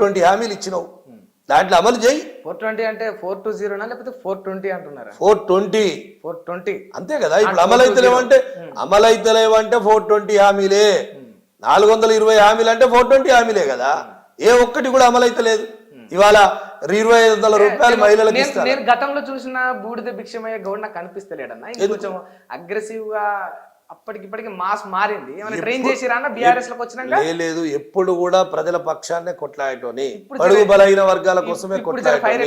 420 హామీలు ఇచ్చినావు, దాంట్లో అమలు చేయి. 420 అంటే 420 లేకపోతే 420 అంటున్నారా? 420 అంతే కదా. ఇప్పుడు అమలైతలేవంటే 420 హామీలే, 420 హామీలు అంటే 420 హామీలే కదా. ఏ ఒక్కటి కూడా అమలైతలేదు. ఇవాళ 2,500 రూపాయలు మహిళలకు ఇస్తారు. నేను గతంలో చూసిన బూడిద భిక్షమయ్య గౌడ్ నాకు కనిపిస్తలేడన్నా. కొంచెం అగ్రెసివ్ గా అప్పటికిప్పటికి మాస్ మారింది. ఏమైనా ట్రైన్ చేసిరా అన్న బీఆర్ఎస్ లోకి వచ్చినాక? లేదు, ఎప్పుడు కూడా ప్రజల పక్షాన్నే కొట్లాడటోని, బడుగు బలైన వర్గాల కోసమే కొట్లాడటోని.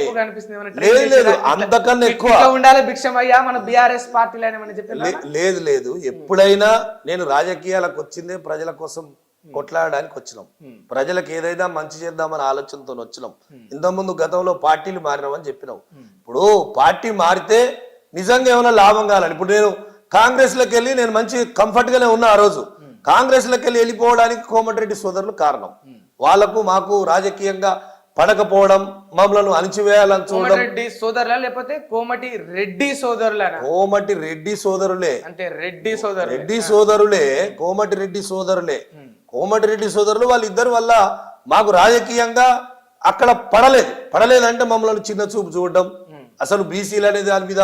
లేదు, అంతకన్నా ఎక్కువ ఉండాలి భిక్షమయ్య మన బీఆర్ఎస్ పార్టీలో అని చెప్పి. లేదు, ఎప్పుడైనా నేను రాజకీయాలకు వచ్చిందే ప్రజల కోసం కొట్లాడడానికి వచ్చినాం. ప్రజలకు ఏదైనా మంచి చేద్దామని ఆలోచనతో వచ్చినాం. ఇంతకుముందు గతంలో పార్టీలు మారినామని చెప్పినాం. ఇప్పుడు పార్టీ మారితే నిజంగా ఏమైనా లాభం కావాలని, ఇప్పుడు నేను కాంగ్రెస్ లోకి వెళ్ళి నేను మంచి కంఫర్ట్ గానే ఉన్నా. ఆ రోజు కాంగ్రెస్ లోకి వెళ్ళి వెళ్ళిపోవడానికి కోమటిరెడ్డి సోదరులు కారణం. వాళ్లకు మాకు రాజకీయంగా పడకపోవడం, మమ్మల్ని అణిచివేయాలని చూడడం. లేకపోతే కోమటి రెడ్డి సోదరులే, అంటే రెడ్డి సోదరులే, కోమటి రెడ్డి సోదరులు వాళ్ళిద్దరు వల్ల మాకు రాజకీయంగా అక్కడ పడలేదంటే మమ్మల్ని చిన్న చూపు చూడడం, అసలు బీసీలు అనే దాని మీద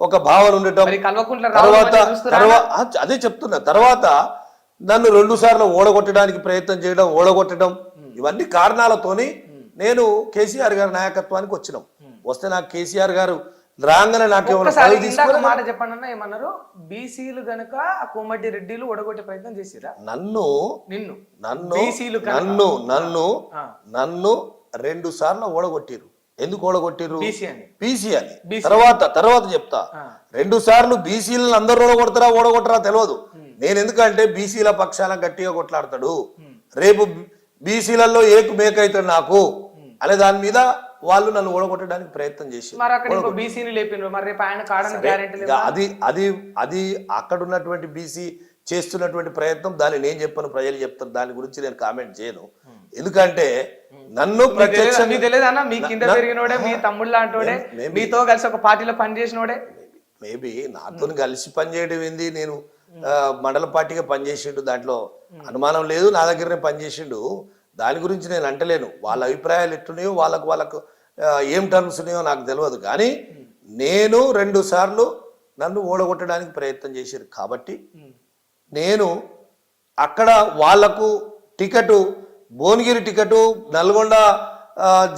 ఒక భావన ఉండటం. అదే చెప్తున్నా. తర్వాత నన్ను 2 సార్లు ఓడగొట్టడానికి ప్రయత్నం చేయడం, ఓడగొట్టడం, ఇవన్నీ కారణాలతోని నేను కేసీఆర్ గారి నాయకత్వానికి వచ్చినాం. వస్తే నాకు కేసీఆర్ గారు రాగానే నాకేమన్నా మాట చెప్పండి అన్న. ఏమన్నారు? బీసీలు గనక కోమటి రెడ్డిలు ఓడగొట్టే ప్రయత్నం చేసిరా? నన్ను 2 సార్లు ఓడగొట్టిరు. ఎందుకు ఓడగొట్టిరు? బీసీ అని. తర్వాత చెప్తా. 2 సార్లు బీసీలను అందరూ ఓడగొట్టరా తెలియదు. నేను ఎందుకంటే బీసీల పక్షాన గట్టిగా కొట్లాడతాడు, రేపు బీసీలలో ఏకు మేకైతాడు నాకు అనే దాని మీద వాళ్ళు నన్ను ఓడగొట్టడానికి ప్రయత్నం చేసి అది అక్కడ ఉన్నటువంటి బీసీ చేస్తున్నటువంటి ప్రయత్నం. దాన్ని నేను చెప్పను, ప్రజలు చెప్తాను. దాని గురించి నేను కామెంట్ చేయను. ఎందుకంటే నన్ను మీతో కలిసి ఒక పార్టీలో పనిచేసినోడే, మేబీ నాతో కలిసి పనిచేయడం ఏంది, నేను మండల పార్టీగా పనిచేసిండు, దాంట్లో అనుమానం లేదు. నా దగ్గరనే పనిచేసిండు, దాని గురించి నేను అంటలేను. వాళ్ళ అభిప్రాయాలు ఎట్టున్నాయో, వాళ్ళకు ఏం టర్మ్స్ ఉన్నాయో నాకు తెలియదు. కానీ నేను 2 సార్లు నన్ను ఓడగొట్టడానికి ప్రయత్నం చేశారు కాబట్టి నేను అక్కడ వాళ్లకు టికెట్, భువనగిరి టికెట్, నల్గొండ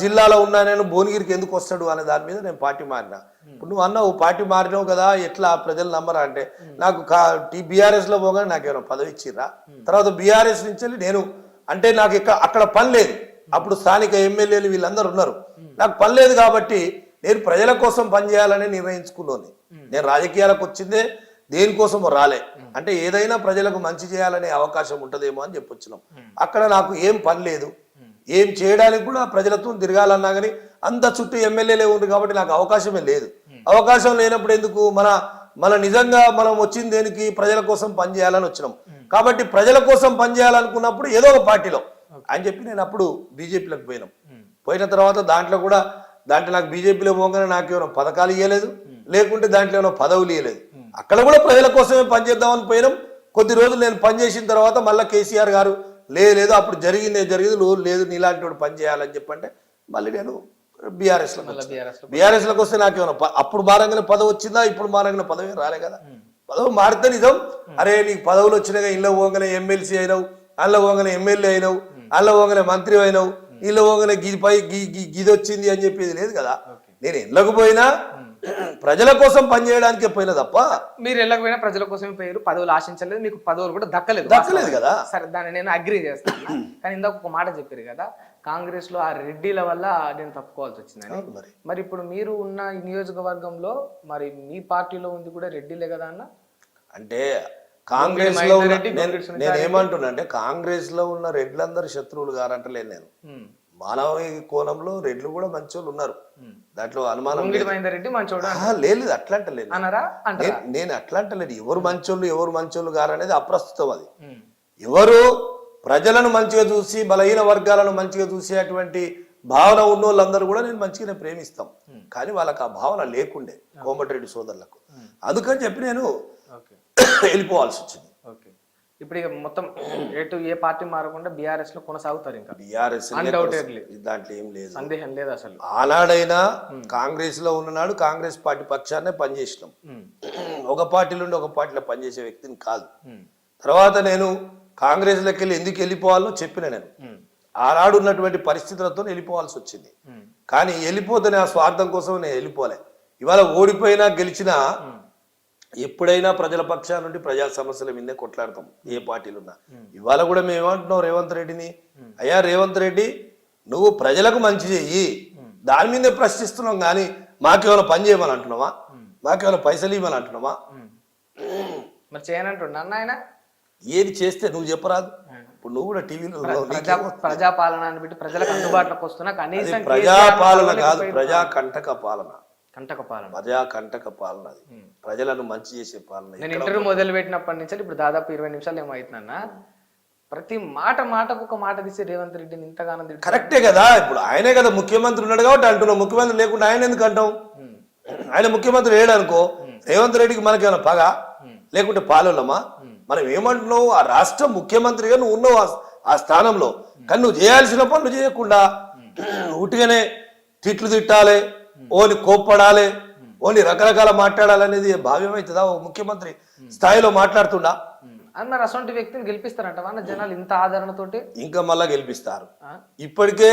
జిల్లాలో ఉన్నా, నేను భువనగిరికి ఎందుకు వస్తాడు అనే దాని మీద నేను పార్టీ మారినా. ఇప్పుడు నువ్వు అన్నావు పార్టీ మారినావు కదా, ఎట్లా ప్రజలు నమ్మరా అంటే, నాకు బీఆర్ఎస్ లో పోగానే నాకేమైనా పదవి ఇచ్చిర్రా? తర్వాత బీఆర్ఎస్ నుంచి నేను అంటే నాకు అక్కడ పని లేదు. అప్పుడు స్థానిక ఎమ్మెల్యేలు వీళ్ళందరూ ఉన్నారు, నాకు పని లేదు కాబట్టి నేను ప్రజల కోసం పనిచేయాలని నిర్ణయించుకున్నాను. నేను రాజకీయాలకు వచ్చిందే దేనికోసం రాలే, అంటే ఏదైనా ప్రజలకు మంచి చేయాలనే అవకాశం ఉంటుందేమో అని చెప్పొచ్చినాం. అక్కడ నాకు ఏం పని లేదు, ఏం చేయడానికి కూడా ప్రజలతో తిరగాలన్నా కానీ అంత చుట్టూ ఎమ్మెల్యేలే ఉంది కాబట్టి నాకు అవకాశమే లేదు. అవకాశం లేనప్పుడు ఎందుకు మన నిజంగా మనం వచ్చింది దేనికి? ప్రజల కోసం పనిచేయాలని వచ్చినాం. కాబట్టి ప్రజల కోసం పనిచేయాలనుకున్నప్పుడు ఏదో ఒక పార్టీలో అని చెప్పి నేను అప్పుడు బీజేపీలోకి పోయిన తర్వాత దాంట్లో నాకు బీజేపీలో పోగానే నాకు ఏమైనా పథకాలు ఇవ్వలేదు, లేకుంటే దాంట్లో ఏమైనా పదవులు ఇవ్వలేదు. అక్కడ కూడా ప్రజల కోసమే పనిచేద్దామని పోయినాం. కొద్ది రోజులు నేను పనిచేసిన తర్వాత మళ్ళీ కేసీఆర్ గారు లేదు అప్పుడు జరిగింది లేదు నీలాంటి వాడు పని చేయాలని చెప్పంటే మళ్ళీ నేను బీఆర్ఎస్ లోకి వస్తే నాకేమన్నా అప్పుడు మారంగానే పదవి వచ్చిందా? ఇప్పుడు మారంగానే పదవి రాలే కదా. పదవి మారితే నిజం, అరే నీకు పదవులు వచ్చినాక ఇళ్ళ పోగానే ఎమ్మెల్సీ అయినావు, అల్ల పోగానే ఎమ్మెల్యే అయినావు, అల్ల పోగానే మంత్రి అయినావు, ఇళ్ళ పోగానే గిది వచ్చింది అని చెప్పేది లేదు కదా. నేను ఇళ్ళకు పోయినా ప్రజల కోసం పనిచేయడానికే పోయినా తప్ప, మీరు వెళ్ళకపోయినా ప్రజల కోసమే పోయారు, పదవులు ఆశించలేదు, మీకు పదవులు కూడా దక్కలేదు కదా. సరే, దాన్ని నేను అగ్రీ చేస్తాను. కానీ ఇందాక ఒక మాట చెప్పారు కదా, కాంగ్రెస్ లో ఆ రెడ్డిల వల్ల నేను తప్పుకోవాల్సి వచ్చిందని. మరి ఇప్పుడు మీరు ఉన్న నియోజకవర్గంలో మరి మీ పార్టీలో ఉంది కూడా రెడ్డిలే కదా అన్న? అంటే కాంగ్రెస్ లో నేను ఏమంటున్నా అంటే, కాంగ్రెస్ లో ఉన్న రెడ్లందరూ శత్రువులు గారంటలేదు నేను. మానవ కోణంలో రెడ్లు కూడా మంచోళ్ళు ఉన్నారు, దాంట్లో అనుమానం లేదు. అట్లా అంటలేదు నేను, అట్లా అంటలేదు. ఎవరు మంచోళ్ళు గారనేది అప్రస్తుతం. అది ఎవరు ప్రజలను మంచిగా చూసి బలహీన వర్గాలను మంచిగా చూసేటువంటి భావన ఉన్న వాళ్ళందరూ కూడా నేను మంచిగానే ప్రేమిస్తాం. కానీ వాళ్ళకి ఆ భావన లేకుండే కోమటిరెడ్డి సోదరులకు. అందుకని చెప్పి నేను వెళ్ళిపోవాల్సి వచ్చింది. ఇప్పుడు ఇక మొత్తం ఎటు ఏ పార్టీ మారకుండా బీఆర్ఎస్ లో కొనసాగుతారు ఇంకా బీఆర్ఎస్ అన్డౌటెడ్లీ, దాంట్లో ఏం లేదు, సందేహం లేదు అసలు. ఆనాడైనా కాంగ్రెస్ లో ఉన్ననాడు కాంగ్రెస్ పార్టీ పక్షాన్నే పనిచేసినాం, ఒక పార్టీలో ఉండి ఒక పార్టీలో పనిచేసే వ్యక్తిని కాదు. తర్వాత నేను కాంగ్రెస్ లోకి వెళ్ళి ఎందుకు వెళ్ళిపోవాలో చెప్పిన, నేను ఆనాడు ఉన్నటువంటి పరిస్థితులతో వెళ్ళిపోవాల్సి వచ్చింది. కానీ వెళ్ళిపోతే ఆ స్వార్థం కోసం నేను వెళ్ళిపోలే. ఇవాళ ఓడిపోయినా గెలిచినా ఎప్పుడైనా ప్రజల పక్షాల నుండి ప్రజా సమస్యల మీదే కొట్లాడతాం, ఏ పార్టీలు ఉన్నా. ఇవాళ కూడా మేము ఏమంటున్నాం రేవంత్ రెడ్డిని, అయ్యా రేవంత్ రెడ్డి నువ్వు ప్రజలకు మంచి చెయ్యి, దాని మీదే ప్రశ్నిస్తున్నాం. కానీ మాకేమైనా పని చేయమని అంటున్నావా, మాకేమైనా పైసలు ఇవ్వమని అంటున్నావా? మరి చేయనంటున్నా అన్న ఆయన. ఏది చేస్తే నువ్వు చెప్పరాదు. ఇప్పుడు నువ్వు కూడా టీవీలో ప్రజాపాలన అని పెట్టి ప్రజలకు అందుబాటులోకి వస్తున్నా, కనీసం ప్రజాపాలన కాదు, ప్రజా కంటక పాలన, ప్రజా కంటక పాలన, అది ప్రజలను మంచి చేసే పాలన. నేను ఇంటర్వ్యూ మొదలు పెట్టినప్పటి నుంచి ఇప్పుడు దాదాపు 20 నిమిషాలు ఏమో అవుతుందన్న, ప్రతి మాటకు ఒక మాట తీసి రేవంత్ రెడ్డిని ఇంతగానో కరెక్టే కదా. ఇప్పుడు ఆయనే కదా ముఖ్యమంత్రి ఉన్నాడు కాబట్టి అంటున్నాం, ముఖ్యమంత్రి లేకుండా ఆయన ఎందుకు అంటాం? ఆయన ముఖ్యమంత్రి లేడు అనుకో, రేవంత్ రెడ్డికి మనకేమైనా పగ లేకుంటే పాలనమా? మనం ఏమంటున్నావు, ఆ రాష్ట్ర ముఖ్యమంత్రిగా నువ్వు ఉన్నావు ఆ స్థానంలో, కానీ నువ్వు చేయాల్సిన పనులు చేయకుండా ఉట్టిగానే తిట్లు తిట్టాలి, ఓని కోప్పడాలి, ఓని రకరకాల మాట్లాడాలనేది భావ్యమవుతుందా? ఓ ముఖ్యమంత్రి స్థాయిలో మాట్లాడుతుండా? మరి అసలు వ్యక్తిని గెలిపిస్తారంట జనాలు ఇంత ఆదరణతోటి? ఇంకా మళ్ళా గెలిపిస్తారు. ఇప్పటికే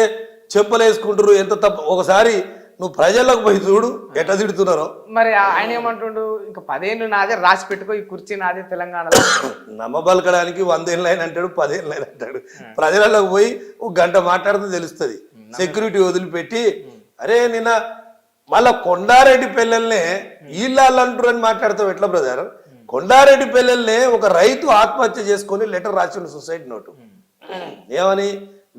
చెంపలేసుకుంటారు, ఎంత తప్పు. ఒకసారి నువ్వు ప్రజల్లోకి పోయి చూడు ఎట్లా తిడుతున్నారో. మరి ఆయన ఏమంటుండు, ఇంకా 10 ఏళ్ళు నాదే, రాసి పెట్టుకో ఈ కుర్చీ నాదే తెలంగాణలో. నమ్మబలకడానికి 100 ఏళ్ళు అయిన అంటాడు, 10 ఏళ్ళు అయిన అంటాడు. ప్రజలలోకి పోయి ఒక గంట మాట్లాడితే తెలుస్తుంది. సెక్యూరిటీ వదిలిపెట్టి అరే నిన్న మళ్ళా కొండారెడ్డి పిల్లల్నే వీళ్ళు అంటారు అని మాట్లాడతావు ఎట్లా బ్రదర్? కొండారెడ్డి పిల్లల్నే ఒక రైతు ఆత్మహత్య చేసుకొని లెటర్ రాసిండు, సూసైడ్ నోటు. ఏమని,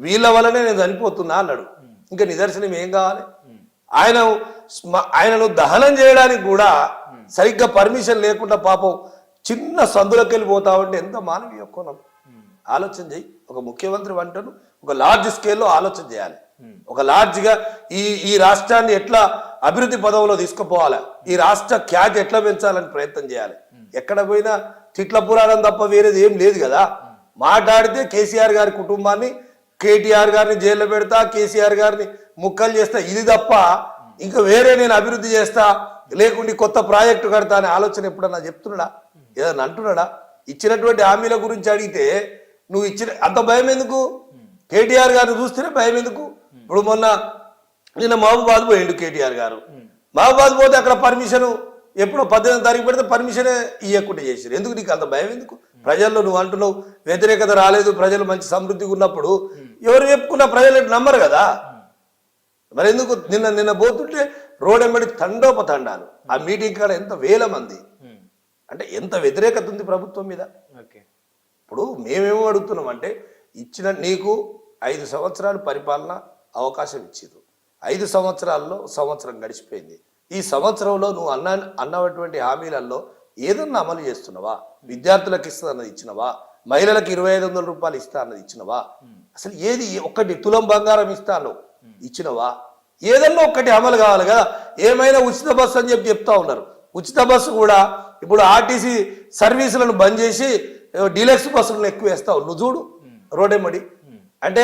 వీళ్ళ వల్లనే నేను చనిపోతున్నా అన్నాడు. ఇంకా నిదర్శనం ఏం కావాలి? ఆయనను దహనం చేయడానికి కూడా సరిగ్గా పర్మిషన్ లేకుండా పాపం చిన్న సందులోకి వెళ్ళిపోతా ఉంటే ఎంత మానవీయ కోణం. ఆలోచన చేయి. ఒక ముఖ్యమంత్రి వంటను ఒక లార్జ్ స్కేల్లో ఆలోచన చేయాలి. ఒక లార్జ్గా ఈ రాష్ట్రాన్ని ఎట్లా అభివృద్ధి పదవిలో తీసుకుపోవాలి, ఈ రాష్ట్ర ఖ్యాతి ఎట్లా పెంచాలని ప్రయత్నం చేయాలి. ఎక్కడ పోయినా తిట్ల పురాణం తప్ప వేరేది ఏం లేదు కదా. మాట్లాడితే కేసీఆర్ గారి కుటుంబాన్ని, కేటీఆర్ గారిని జైల్లో పెడతా, కేసీఆర్ గారిని ముక్కలు చేస్తా, ఇది తప్ప ఇంకా వేరే నేను అభివృద్ధి చేస్తా లేకుంటే కొత్త ప్రాజెక్టు కడతా అనే ఆలోచన ఎప్పుడన్నా చెప్తున్నాడా? ఏదన్నా అంటున్నాడా? ఇచ్చినటువంటి హామీల గురించి అడిగితే నువ్వు ఇచ్చిన అంత భయం ఎందుకు? కేటీఆర్ గారిని చూస్తేనే భయం ఎందుకు? ఇప్పుడు నిన్న మహబూబాద్ పోయిండు కేటీఆర్ గారు. మహబూబాద్ పోతే అక్కడ పర్మిషన్ ఎప్పుడో 18వ తారీఖు పెడితే పర్మిషనే ఇవ్వకుండా చేశారు. ఎందుకు నీకు అంత భయం ఎందుకు? ప్రజల్లో నువ్వు అంటున్నావు వ్యతిరేకత రాలేదు, ప్రజలు మంచి సమృద్ధిగా ఉన్నప్పుడు ఎవరు చెప్పుకున్నా ప్రజలు నమ్మరు కదా. మరి ఎందుకు? నిన్న పోతుంటే రోడ్ ఎంబడి తండోపతండాలు. ఆ మీటింగ్ కాడ ఎంత వేల మంది, అంటే ఎంత వ్యతిరేకత ఉంది ప్రభుత్వం మీద. ఇప్పుడు మేమేమో అడుగుతున్నాం అంటే, ఇచ్చిన నీకు 5 సంవత్సరాలు పరిపాలన అవకాశం ఇచ్చారు. 5 సంవత్సరాల్లో సంవత్సరం గడిచిపోయింది. ఈ సంవత్సరంలో నువ్వు అన్నటువంటి హామీలలో ఏదన్నా అమలు చేస్తున్నావా? విద్యార్థులకు ఇస్తా అన్నది ఇచ్చినవా? మహిళలకు 2500 రూపాయలు ఇస్తా అన్నది ఇచ్చినవా? అసలు ఏది ఒక్కటి తులం బంగారం ఇస్తాను ఇచ్చినవా? ఏదన్నా ఒక్కటి అమలు కావాలి కదా. ఏమైనా ఉచిత బస్సు అని చెప్తా ఉన్నారు. ఉచిత బస్సు కూడా ఇప్పుడు ఆర్టీసీ సర్వీసులను బంద్ చేసి డీలక్స్ బస్సులను ఎక్కువ వేస్తావు. నువ్వు చూడు రోడెమ్మడి. అంటే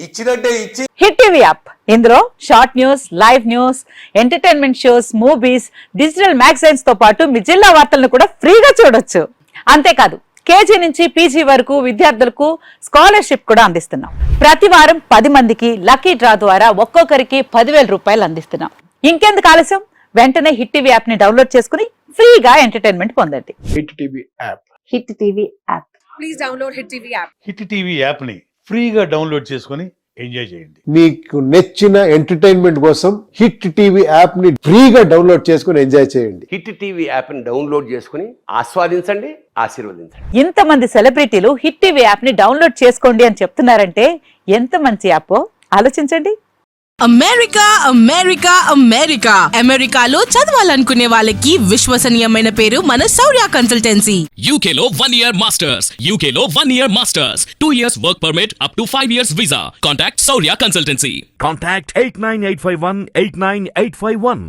ఇచ్చినట్టే ఇచ్చి. హిట్ టీవీ యాప్, ఇందులో short news, live news, entertainment shows, movies, digital magazines తో పాటు మీ జిల్లా వార్తలను కూడా ఫ్రీగా చూడొచ్చు. అంతేకాదు కేజీ నుంచి పీజీ వరకు విద్యార్థులకు స్కాలర్షిప్ కూడా అందిస్తున్నాం. ప్రతి వారం 10 మందికి లక్కీ డ్రా ద్వారా ఒక్కొక్కరికి 10,000 రూపాయలు అందిస్తున్నాం. ఇంకెందుకు ఆలస్యం, వెంటనే హిట్ టీవీ యాప్ ని డౌన్లోడ్ చేసుకుని ఫ్రీగా ఎంటర్టైన్మెంట్ పొందండి. Hit TV app. Hit TV app. Please download hit TV app. Hit TV app ని ఫ్రీగా డౌన్లోడ్ చేసుకుని ఎంజాయ్ చేయండి. మీకు నచ్చిన ఎంటర్టైన్మెంట్ కోసం హిట్ టీవీ యాప్ ని ఫ్రీగా డౌన్లోడ్ చేసుకుని ఎంజాయ్ చేయండి. హిట్ టీవీ యాప్ ని డౌన్లోడ్ చేసుకుని ఆస్వాదించండి, ఆశీర్వదించండి. ఇంతమంది సెలబ్రిటీలు హిట్ టీవీ యాప్ ని డౌన్లోడ్ చేసుకోండి అని చెప్తున్నారంటే ఎంత మంచి యాప్ ఆలోచించండి. అమెరికా అమెరికా అమెరికా అమెరికాలో చదవాలనుకునే వాళ్ళకి విశ్వసనీయమైన పేరు మన శౌర్య కన్సల్టెన్సీ. UK లో 1 year masters. UK లో 1 year masters. 2 years work permit up to 5 years visa. Contact Saurya Consultancy. Contact 89851 89851.